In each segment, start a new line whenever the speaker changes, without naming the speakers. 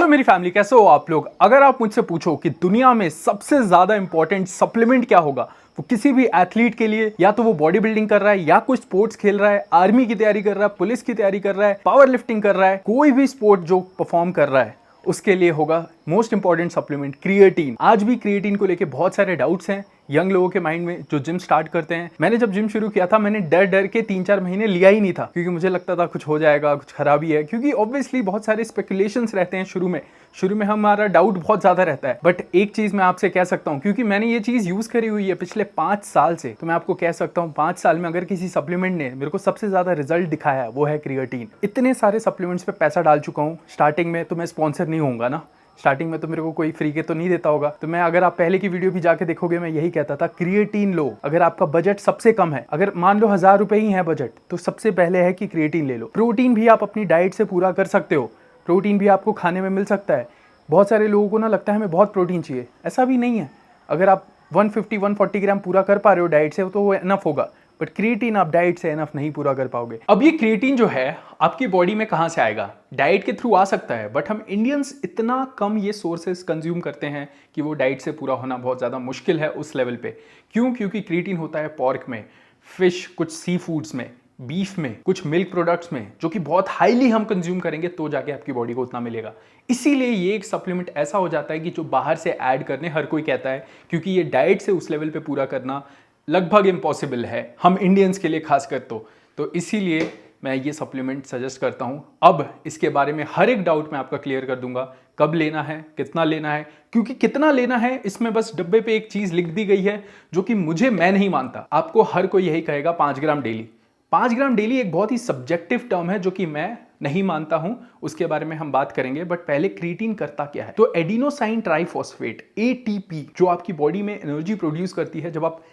Hello मेरी family, कैसे हो आप लोग। अगर आप मुझसे पूछो कि दुनिया में सबसे ज्यादा इंपॉर्टेंट सप्लीमेंट क्या होगा, वो किसी भी एथलीट के लिए, या तो वो बॉडी बिल्डिंग कर रहा है, या कोई स्पोर्ट्स खेल रहा है, आर्मी की तैयारी कर रहा है, पुलिस की तैयारी कर रहा है, पावर लिफ्टिंग कर रहा है, कोई भी स्पोर्ट जो परफॉर्म कर रहा है, उसके लिए होगा मोस्ट इंपॉर्टेंट सप्लीमेंट क्रिएटिन। आज भी क्रिएटिन को लेके बहुत सारे डाउट्स हैं यंग लोगों के माइंड में जो जिम स्टार्ट करते हैं। मैंने जब जिम शुरू किया था, मैंने डर डर के 3-4 महीने लिया ही नहीं था, क्योंकि मुझे लगता था कुछ हो जाएगा, कुछ खराबी है, क्योंकि ऑब्वियसली बहुत सारे स्पेकुलेशंस रहते हैं शुरू में हमारा डाउट बहुत ज्यादा रहता है। बट एक चीज मैं आपसे कह सकता हूँ, क्योंकि मैंने ये चीज यूज करी हुई है पिछले 5 साल से, तो मैं आपको कह सकता हूँ 5 साल में अगर किसी सप्लीमेंट ने मेरे को सबसे ज्यादा रिजल्ट दिखाया वो है क्रिएटिन। इतने सारे सप्लीमेंट्स पे पैसा डाल चुका हूँ। स्टार्टिंग में तो मैं स्पॉन्सर नहीं होऊंगा ना, स्टार्टिंग में तो मेरे को कोई फ्री के तो नहीं देता होगा। तो मैं, अगर आप पहले की वीडियो भी जाके देखोगे, मैं यही कहता था क्रिएटिन लो। अगर आपका बजट सबसे कम है, अगर मान लो 1000 रुपए ही है बजट, तो सबसे पहले है कि क्रिएटिन ले लो। प्रोटीन भी आप अपनी डाइट से पूरा कर सकते हो, प्रोटीन भी आपको खाने में मिल सकता है। बहुत सारे लोगों को ना लगता है हमें बहुत प्रोटीन चाहिए, ऐसा भी नहीं है। अगर आप 150-140 ग्राम पूरा कर पा रहे हो डाइट से, तो वो इनफ होगा। बट क्रिएटिन आप डाइट से इनफ नहीं पूरा कर पाओगे। अब ये क्रिएटिन जो है आपकी बॉडी में कहां से आएगा? डाइट के थ्रू आ सकता है, बट हम इंडियंस इतना कम ये सोर्सेस कंज्यूम करते हैं कि वो डाइट से पूरा होना बहुत ज़्यादा मुश्किल है उस लेवल पे। क्यों? क्योंकि क्रिएटिन होता है पोर्क में, फिश, कुछ सी फूड्स में, बीफ में, कुछ मिल्क प्रोडक्ट्स में, जो कि बहुत हाईली हम कंज्यूम करेंगे तो जाके आपकी बॉडी को उतना मिलेगा। इसीलिए ये एक सप्लीमेंट ऐसा हो जाता है कि जो बाहर से ऐड करने हर कोई कहता है, क्योंकि ये डाइट से उस लेवल पे पूरा करना लगभग इम्पॉसिबल है हम इंडियंस के लिए खासकर। तो इसीलिए मैं ये सप्लीमेंट सजेस्ट करता हूँ। अब इसके बारे में हर एक डाउट मैं आपका क्लियर कर दूंगा, कब लेना है, कितना लेना है। क्योंकि कितना लेना है इसमें बस डब्बे पे एक चीज लिख दी गई है, जो कि मैं नहीं मानता। आपको हर कोई यही कहेगा 5 ग्राम डेली। 5 ग्राम डेली एक बहुत ही सब्जेक्टिव टर्म है, जो कि मैं नहीं मानता हूं। उसके बारे में हम बात करेंगे, बट पहले क्रिएटिन करता क्या है। तो एडिनोसाइन ट्राइफॉस्फेट, एटीपी, जो आपकी बॉडी में एनर्जी प्रोड्यूस करती है जब आप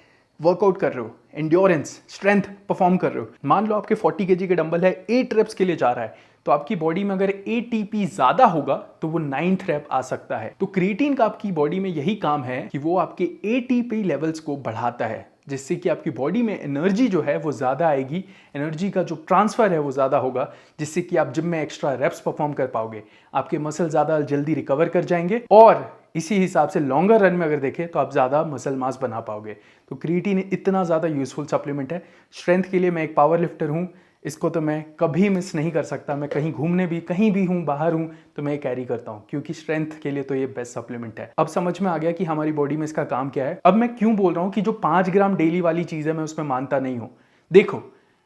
वर्कआउट कर रहे हो, एंड्योरेंस, स्ट्रेंथ परफॉर्म कर रहे हो। मान लो आपके 40 केजी के डंबल है, 8 रेप्स के लिए जा रहा है, तो आपकी बॉडी में अगर एटीपी ज्यादा होगा तो वो 9th रेप आ सकता है। तो क्रिएटिन का आपकी बॉडी में यही काम है कि वो आपके एटीपी लेवल्स को बढ़ाता है, जिससे कि आपकी बॉडी में एनर्जी जो है वो ज़्यादा आएगी, एनर्जी का जो ट्रांसफ़र है वो ज़्यादा होगा, जिससे कि आप जिम में एक्स्ट्रा रेप्स परफॉर्म कर पाओगे, आपके मसल ज़्यादा जल्दी रिकवर कर जाएंगे, और इसी हिसाब से लॉन्गर रन में अगर देखें तो आप ज़्यादा मसल मास बना पाओगे। तो क्रिएटिन इतना ज़्यादा यूजफुल सप्लीमेंट है। स्ट्रेंथ के लिए मैं एक पावर लिफ्टर हूँ, इसको तो मैं कभी मिस नहीं कर सकता। मैं कहीं घूमने भी, कहीं भी हूँ, बाहर हूँ, तो मैं कैरी करता हूँ, क्योंकि स्ट्रेंथ के लिए तो ये बेस्ट सप्लीमेंट है। अब समझ में आ गया कि हमारी बॉडी में इसका काम क्या है। अब मैं क्यों बोल रहा हूँ कि जो 5 ग्राम डेली वाली चीज़ है मैं उसमें मानता नहीं हूँ। देखो,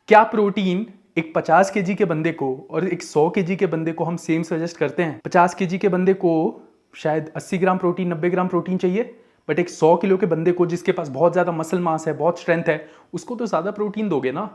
क्या प्रोटीन एक 50 केजी के बंदे को और एक 100 केजी के बंदे को हम सेम सजेस्ट करते हैं? 50 केजी के बंदे को शायद 80 ग्राम प्रोटीन, 90 ग्राम प्रोटीन चाहिए, बट एक 100 किलो के बंदे को, जिसके पास बहुत ज़्यादा मसल मास है, बहुत स्ट्रेंथ है, उसको तो ज़्यादा प्रोटीन दोगे ना।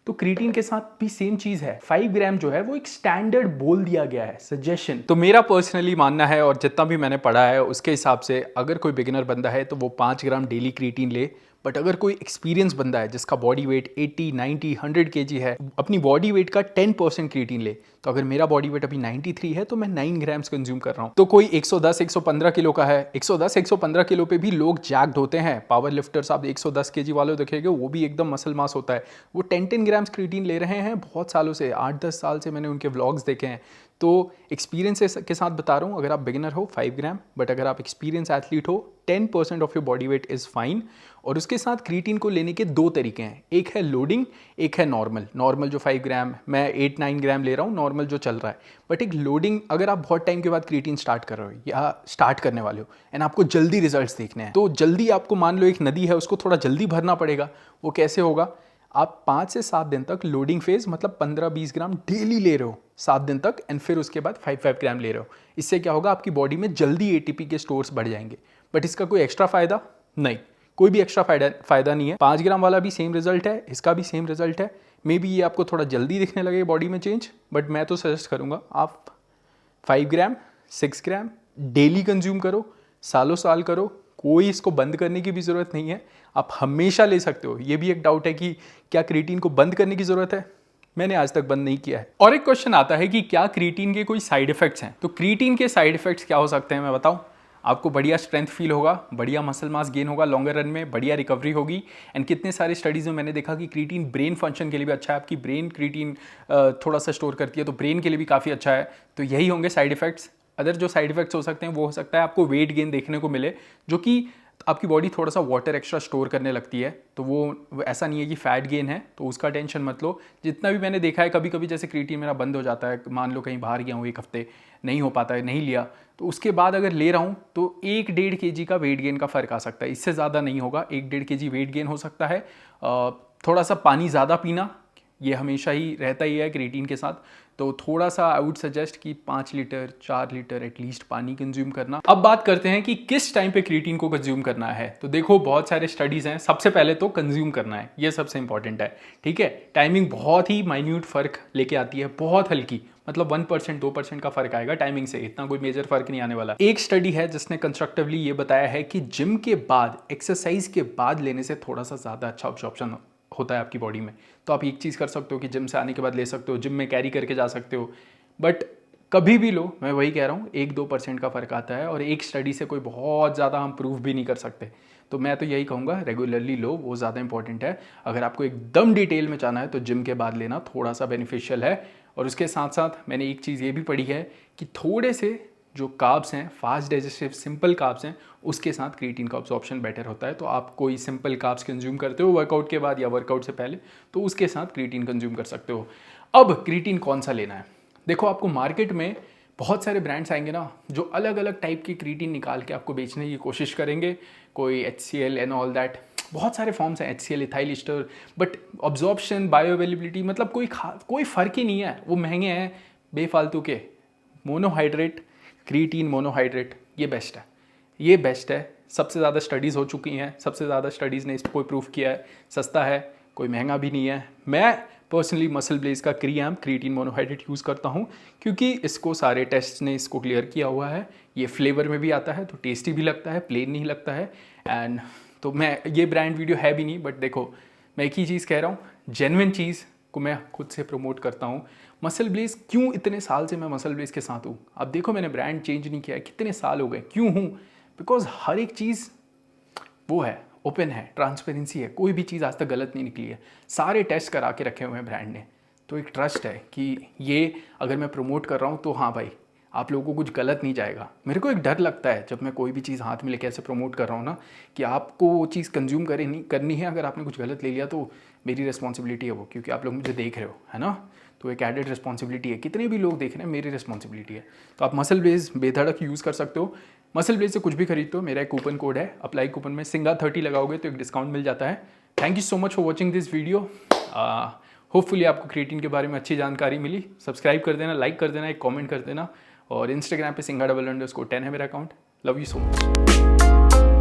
तो क्रिएटिन के साथ भी सेम चीज है। 5 ग्राम जो है वो एक स्टैंडर्ड बोल दिया गया है, सजेशन। तो मेरा पर्सनली मानना है, और जितना भी मैंने पढ़ा है उसके हिसाब से, अगर कोई बिगिनर बंदा है तो वो 5 ग्राम डेली क्रिएटिन ले। बट अगर कोई एक्सपीरियंस बंदा है जिसका बॉडी वेट 80, 90, 100 केजी है, अपनी बॉडी वेट का 10% क्रिएटिन ले। तो अगर मेरा बॉडी वेट अभी 93 है तो मैं 9 ग्राम्स कंज्यूम कर रहा हूँ। तो कोई 110, 115 किलो का है, 110, 115 किलो पे भी लोग जैक्ड होते हैं। पावर लिफ्टर्स आप 110 केजी वाले देखेंगे, वो भी एकदम मसल मास होता है। वो 10-10 ग्राम्स क्रिएटिन ले रहे हैं बहुत सालों से, 8-10 साल से मैंने उनके व्लॉग्स देखे हैं। तो एक्सपीरियंस के साथ बता रहा हूँ, अगर आप बिगिनर हो 5 ग्राम, बट अगर आप एक्सपीरियंस एथलीट हो 10% of your body weight is fine. और उसके साथ क्रिएटिन को लेने के 2 तरीके हैं, एक है लोडिंग, एक है नॉर्मल जो 5 ग्राम, मैं 8-9 ग्राम ले रहा हूँ, नॉर्मल जो चल रहा है। बट एक लोडिंग, अगर आप बहुत टाइम के बाद क्रिएटिन स्टार्ट कर रहे हो या स्टार्ट करने वाले हो एंड आपको जल्दी रिजल्ट्स देखने हैं, तो जल्दी आपको, मान लो एक नदी है, उसको थोड़ा जल्दी भरना पड़ेगा। वो कैसे होगा? आप 5 से 7 दिन तक लोडिंग फेज, मतलब 15-20 ग्राम डेली ले रहे हो 7 दिन तक, एंड फिर उसके बाद 5-5 ग्राम ले रहे हो। इससे क्या होगा? आपकी बॉडी में जल्दी एटीपी के स्टोर्स बढ़ जाएंगे। बट इसका कोई एक्स्ट्रा फायदा नहीं, कोई भी एक्स्ट्रा फायदा नहीं है। 5 ग्राम वाला भी सेम रिजल्ट है, इसका भी सेम रिजल्ट है। मे बी ये आपको थोड़ा जल्दी दिखने लगे बॉडी में चेंज, बट मैं तो सजेस्ट करूंगा आप 5 ग्राम, 6 ग्राम डेली कंज्यूम करो, सालों साल करो। कोई इसको बंद करने की भी ज़रूरत नहीं है, आप हमेशा ले सकते हो। ये भी एक डाउट है कि क्या क्रिएटिन को बंद करने की ज़रूरत है? मैंने आज तक बंद नहीं किया है। और एक क्वेश्चन आता है कि क्या क्रिएटिन के कोई साइड इफेक्ट्स हैं? तो क्रिएटिन के साइड इफेक्ट्स क्या हो सकते हैं मैं बताऊं। आपको बढ़िया स्ट्रेंथ फील होगा, बढ़िया मसल मास गेन होगा, लॉन्गर रन में बढ़िया रिकवरी होगी। एंड कितने सारे स्टडीज़ में मैंने देखा कि क्रिएटिन ब्रेन फंक्शन के लिए भी अच्छा है। आपकी ब्रेन क्रिएटिन थोड़ा सा स्टोर करती है, तो ब्रेन के लिए भी काफ़ी अच्छा है। तो यही होंगे साइड इफेक्ट्स। अदर जो साइड इफेक्ट्स हो सकते हैं वो हो सकता है आपको वेट गेन देखने को मिले, जो कि आपकी बॉडी थोड़ा सा वाटर एक्स्ट्रा स्टोर करने लगती है। तो वो ऐसा नहीं है कि फैट गेन है, तो उसका टेंशन मत लो। जितना भी मैंने देखा है, कभी कभी जैसे क्रिएटिन मेरा बंद हो जाता है, मान लो कहीं बाहर गया हूँ 1 हफ्ते, नहीं हो पाता है, नहीं लिया, तो उसके बाद अगर ले रहा हूँ तो 1-1.5 kg का वेट गेन का फ़र्क आ सकता है। इससे ज़्यादा नहीं होगा, 1-1.5 kg वेट गेन हो सकता है। थोड़ा सा पानी ज़्यादा पीना, ये हमेशा ही रहता ही है क्रिएटिन के साथ। तो थोड़ा सा आई वुड सजेस्ट कि 5 लीटर 4 लीटर एटलीस्ट पानी कंज्यूम करना। अब बात करते हैं कि किस टाइम पे क्रिएटिन को कंज्यूम करना है। तो देखो बहुत सारे स्टडीज़ हैं। सबसे पहले तो कंज्यूम करना है, ये सबसे इंपॉर्टेंट है, ठीक है। टाइमिंग बहुत ही माइन्यूट फ़र्क लेके आती है, बहुत हल्की, मतलब 1% 2% का फ़र्क आएगा टाइमिंग से, इतना कोई मेजर फ़र्क नहीं आने वाला। एक स्टडी है जिसने कंस्ट्रक्टिवली ये बताया है कि जिम के बाद, एक्सरसाइज के बाद लेने से थोड़ा सा ज़्यादा अच्छा ऑब्जॉर्प्शन होता है आपकी बॉडी में। तो आप एक चीज़ कर सकते हो कि जिम से आने के बाद ले सकते हो, जिम में कैरी करके जा सकते हो, बट कभी भी लो, मैं वही कह रहा हूँ, 1-2% का फ़र्क आता है और एक स्टडी से कोई बहुत ज़्यादा हम प्रूव भी नहीं कर सकते। तो मैं तो यही कहूँगा रेगुलरली लो, वो ज़्यादा इंपॉर्टेंट है। अगर आपको एकदम डिटेल में जाना है तो जिम के बाद लेना थोड़ा सा बेनिफिशियल है। और उसके साथ साथ मैंने एक चीज़ ये भी पढ़ी है कि थोड़े से जो कार्ब्स हैं, फास्ट डाइजेस्टिव सिंपल कार्ब्स हैं, उसके साथ क्रिएटिन का अब्जॉर्प्शन बेटर होता है। तो आप कोई सिंपल कार्ब्स कंज्यूम करते हो वर्कआउट के बाद या वर्कआउट से पहले, तो उसके साथ क्रिएटिन कंज्यूम कर सकते हो। अब क्रिएटिन कौन सा लेना है? देखो, आपको मार्केट में बहुत सारे ब्रांड्स आएंगे ना, जो अलग अलग टाइप की क्रिएटिन निकाल के आपको बेचने की कोशिश करेंगे। कोई HCl एंड ऑल दैट, बहुत सारे फॉर्म्स हैं, HCl, ethyl Easter, but absorption, bio availability, मतलब कोई फ़र्क ही नहीं है। वो महंगे हैं बेफालतू के। मोनोहाइड्रेट क्रिएटिन मोनोहाइड्रेट, ये बेस्ट है, ये बेस्ट है। सबसे ज़्यादा स्टडीज़ हो चुकी हैं, सबसे ज़्यादा स्टडीज़ ने इसको प्रूफ किया है। सस्ता है, कोई महंगा भी नहीं है। मैं पर्सनली मसल ब्लेज का क्रिएटिन मोनोहाइड्रेट यूज़ करता हूँ, क्योंकि इसको सारे टेस्ट ने इसको क्लियर किया हुआ है। ये फ्लेवर में भी आता है, तो टेस्टी भी लगता है, प्लेन नहीं लगता है। एंड तो मैं, ये ब्रांड वीडियो है भी नहीं, बट देखो मैं एक ही चीज़ कह रहा हूँ, जेन्युइन चीज़ को मैं खुद से प्रमोट करता हूँ। मसल ब्लेज, क्यों इतने साल से मैं मसल ब्लेज के साथ हूँ? अब देखो, मैंने ब्रांड चेंज नहीं किया है, कितने साल हो गए। क्यों हूँ? बिकॉज हर एक चीज़ वो है, ओपन है, ट्रांसपेरेंसी है, कोई भी चीज़ आज तक गलत नहीं निकली है। सारे टेस्ट करा के रखे हुए हैं ब्रांड ने, तो एक ट्रस्ट है कि ये अगर मैं प्रमोट कर रहा हूँ तो हाँ भाई, आप लोगों को कुछ गलत नहीं जाएगा। मेरे को एक डर लगता है जब मैं कोई भी चीज़ हाथ में लेके ऐसे प्रमोट कर रहा हूँ ना, कि आपको वो चीज़ कंज्यूम करनी है। अगर आपने कुछ गलत ले लिया तो मेरी रिस्पॉन्सिबिलिटी है वो, क्योंकि आप लोग मुझे देख रहे हो, है ना। तो एक एडेड रिस्पॉन्सिबिलिटी है, कितने भी लोग देख रहे हैं, मेरी रिस्पॉन्सिबिलिटी है। तो आप मसल ब्लेज बेधड़क यूज़ कर सकते हो। मसल ब्लेज से कुछ भी खरीदते हो, मेरा एक कूपन कोड है, अप्लाई कूपन में सिंगा30 लगाओगे तो एक डिस्काउंट मिल जाता है। Thank you so much for watching this video. Hopefully आपको क्रिएटिन के बारे में अच्छी जानकारी मिली। सब्सक्राइब कर देना, लाइक कर देना, एक कमेंट कर देना, और इंस्टाग्राम पे Singa__10 है मेरा account. Love you so much.